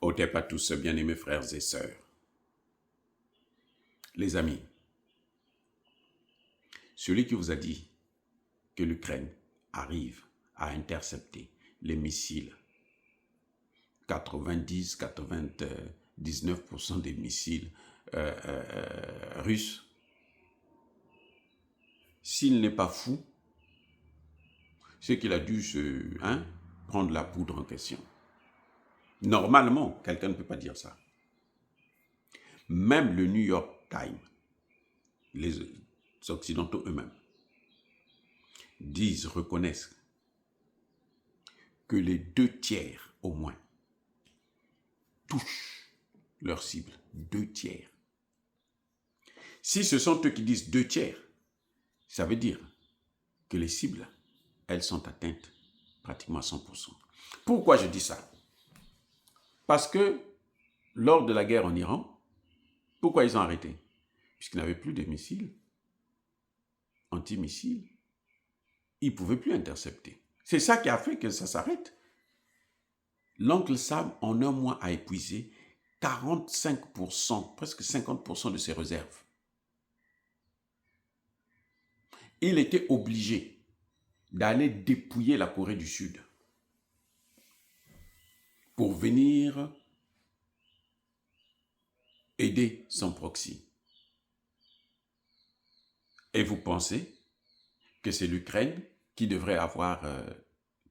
Otep à tous, bien-aimés frères et sœurs. Les amis, celui qui vous a dit que l'Ukraine arrive à intercepter les missiles, 90-99% des missiles russes, s'il n'est pas fou, c'est qu'il a dû prendre la poudre en question. Normalement, quelqu'un ne peut pas dire ça. Même le New York Times, les Occidentaux eux-mêmes, reconnaissent que les 2/3 au moins touchent leur cible. 2/3. Si ce sont eux qui disent 2/3, ça veut dire que les cibles, elles sont atteintes pratiquement à 100%. Pourquoi je dis ça? Parce que lors de la guerre en Iran, pourquoi ils ont arrêté? Puisqu'ils n'avaient plus de missiles, antimissiles, ils ne pouvaient plus intercepter. C'est ça qui a fait que ça s'arrête. L'oncle Sam, en un mois, a épuisé 45%, presque 50% de ses réserves. Il était obligé d'aller dépouiller la Corée du Sud pour venir aider son proxy. Et vous pensez que c'est l'Ukraine qui devrait avoir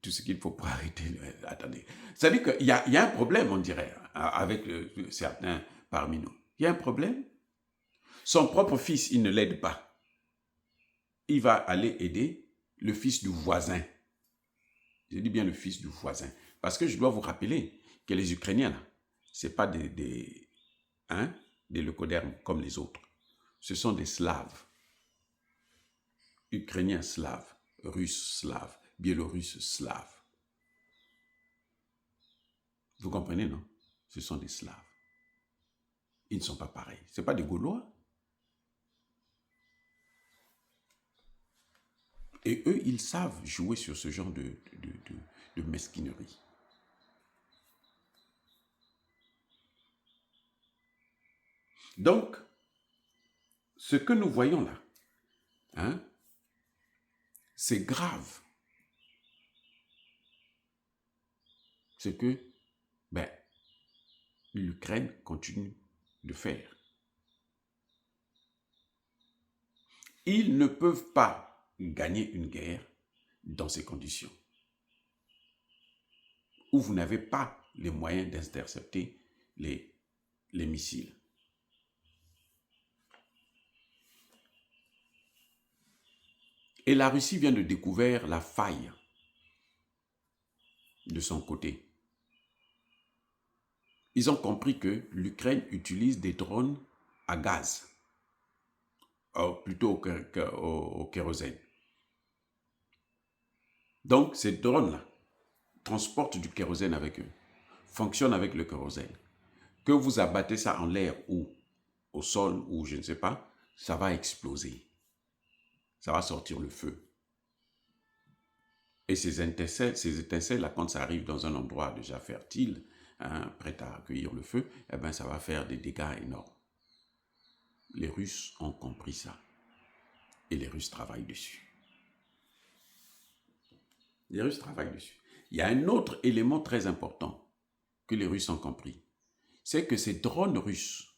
tout ce qu'il faut pour arrêter? Attendez. Ça veut dire qu'il y a un problème, on dirait, avec certains parmi nous. Il y a un problème. Son propre fils, il ne l'aide pas. Il va aller aider le fils du voisin. Je dis bien le fils du voisin. Parce que je dois vous rappeler que les Ukrainiens, ce n'est pas des leucodermes comme les autres. Ce sont des Slaves. Ukrainiens slaves, Russes slaves, Biélorusses slaves. Vous comprenez, non? Ce sont des Slaves. Ils ne sont pas pareils. Ce ne sont pas des Gaulois. Et eux, ils savent jouer sur ce genre de mesquinerie. Donc, ce que nous voyons là, c'est grave. C'est que l'Ukraine continue de faire. Ils ne peuvent pas gagner une guerre dans ces conditions, où vous n'avez pas les moyens d'intercepter les missiles. Et la Russie vient de découvrir la faille de son côté. Ils ont compris que l'Ukraine utilise des drones à gaz, plutôt au kérosène. Donc, ces drones-là transportent du kérosène avec eux, fonctionnent avec le kérosène. Que vous abattez ça en l'air ou au sol ou je ne sais pas, ça va exploser. Ça va sortir le feu. Et ces étincelles-là, quand ça arrive dans un endroit déjà fertile, prêt à accueillir le feu, ça va faire des dégâts énormes. Les Russes ont compris ça. Et les Russes travaillent dessus. Les Russes travaillent dessus. Il y a un autre élément très important que les Russes ont compris. C'est que ces drones russes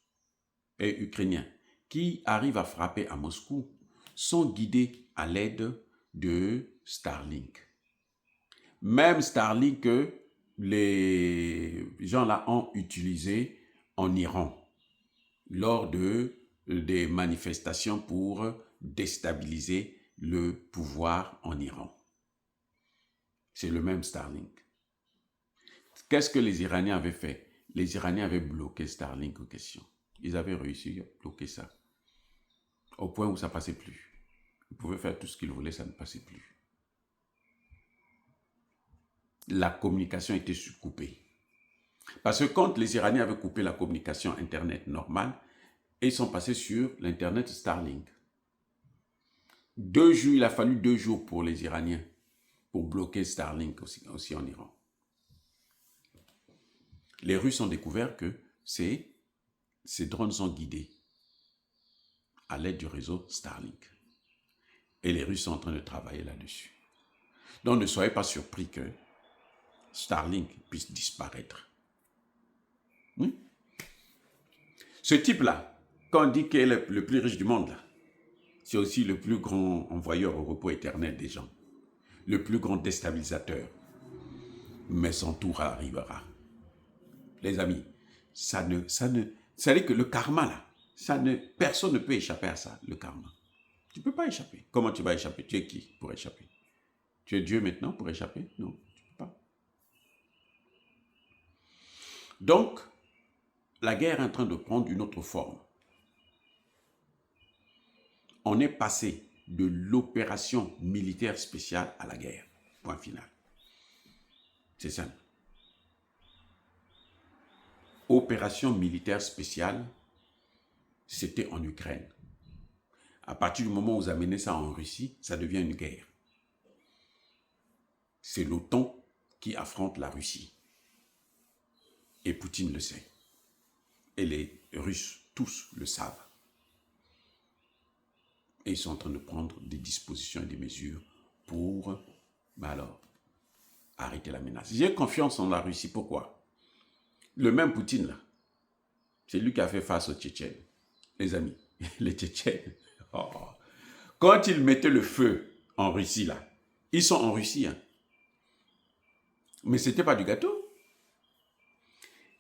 et ukrainiens qui arrivent à frapper à Moscou sont guidés à l'aide de Starlink. Même Starlink que les gens là ont utilisé en Iran lors des manifestations pour déstabiliser le pouvoir en Iran. C'est le même Starlink. Qu'est-ce que les Iraniens avaient fait? Les Iraniens avaient bloqué Starlink en question. Ils avaient réussi à bloquer ça. Au point où ça ne passait plus. Ils pouvaient faire tout ce qu'ils voulaient, ça ne passait plus. La communication était coupée. Parce que quand les Iraniens avaient coupé la communication Internet normale, ils sont passés sur l'Internet Starlink. 2 jours, il a fallu 2 jours pour les Iraniens pour bloquer Starlink aussi en Iran. Les Russes ont découvert que ces drones sont guidés à l'aide du réseau Starlink. Et les Russes sont en train de travailler là-dessus. Donc ne soyez pas surpris que Starlink puisse disparaître. Oui? Ce type-là, quand on dit qu'il est le plus riche du monde, c'est aussi le plus grand envoyeur au repos éternel des gens, le plus grand déstabilisateur. Mais son tour arrivera. Les amis, c'est-à-dire que le karma, là, personne ne peut échapper à ça, le karma. Tu ne peux pas échapper. Comment tu vas échapper? Tu es qui pour échapper? Tu es Dieu maintenant pour échapper? Non, tu ne peux pas. Donc, la guerre est en train de prendre une autre forme. On est passé de l'opération militaire spéciale à la guerre. Point final. C'est simple. Opération militaire spéciale, c'était en Ukraine. À partir du moment où vous amenez ça en Russie, ça devient une guerre. C'est l'OTAN qui affronte la Russie. Et Poutine le sait. Et les Russes, tous le savent. Et ils sont en train de prendre des dispositions et des mesures pour, arrêter la menace. J'ai confiance en la Russie. Pourquoi? Le même Poutine, là, c'est lui qui a fait face aux Tchétchènes. Les amis, les Tchétchènes, quand ils mettaient le feu en Russie, là, ils sont en Russie, hein. Mais ce n'était pas du gâteau.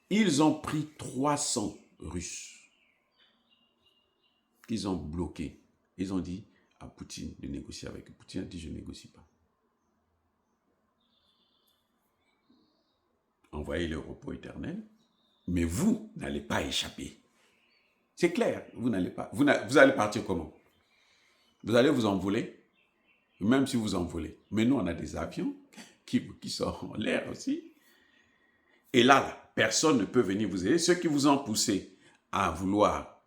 Ils ont pris 300 Russes qu'ils ont bloqués. Ils ont dit à Poutine de négocier avec eux. Poutine a dit, je ne négocie pas. Envoyez le repos éternel, mais vous n'allez pas échapper. C'est clair, vous n'allez pas. Vous allez partir comment? Vous allez vous envoler, même si vous envolez. Mais nous, on a des avions qui sont en l'air aussi. Et là, personne ne peut venir vous aider. Ceux qui vous ont poussé à vouloir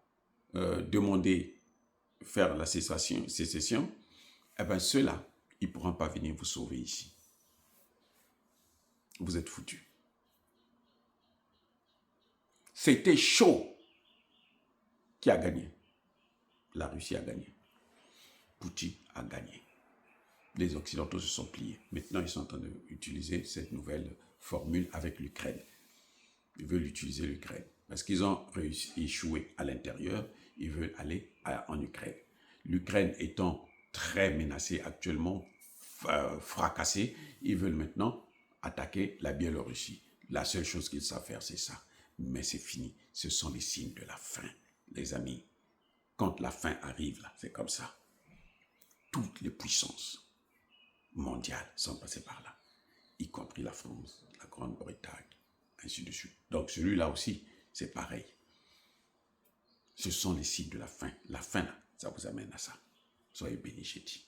demander, faire la sécession, eh bien ceux-là, ils ne pourront pas venir vous sauver ici. Vous êtes foutus. C'était chaud. Qui a gagné? La Russie a gagné. Poutine a gagné. Les Occidentaux se sont pliés. Maintenant, ils sont en train d'utiliser cette nouvelle formule avec l'Ukraine. Ils veulent utiliser l'Ukraine. Parce qu'ils ont échoué à l'intérieur, ils veulent aller en Ukraine. L'Ukraine étant très menacée actuellement, fracassée, ils veulent maintenant attaquer la Biélorussie. La seule chose qu'ils savent faire, c'est ça. Mais c'est fini. Ce sont les signes de la fin, les amis. Quand la fin arrive, là, c'est comme ça. Toutes les puissances mondiales sont passées par là, y compris la France, la Grande-Bretagne, ainsi de suite. Donc celui-là aussi, c'est pareil. Ce sont les signes de la fin. La fin, là, ça vous amène à ça. Soyez bénis, j'ai dit.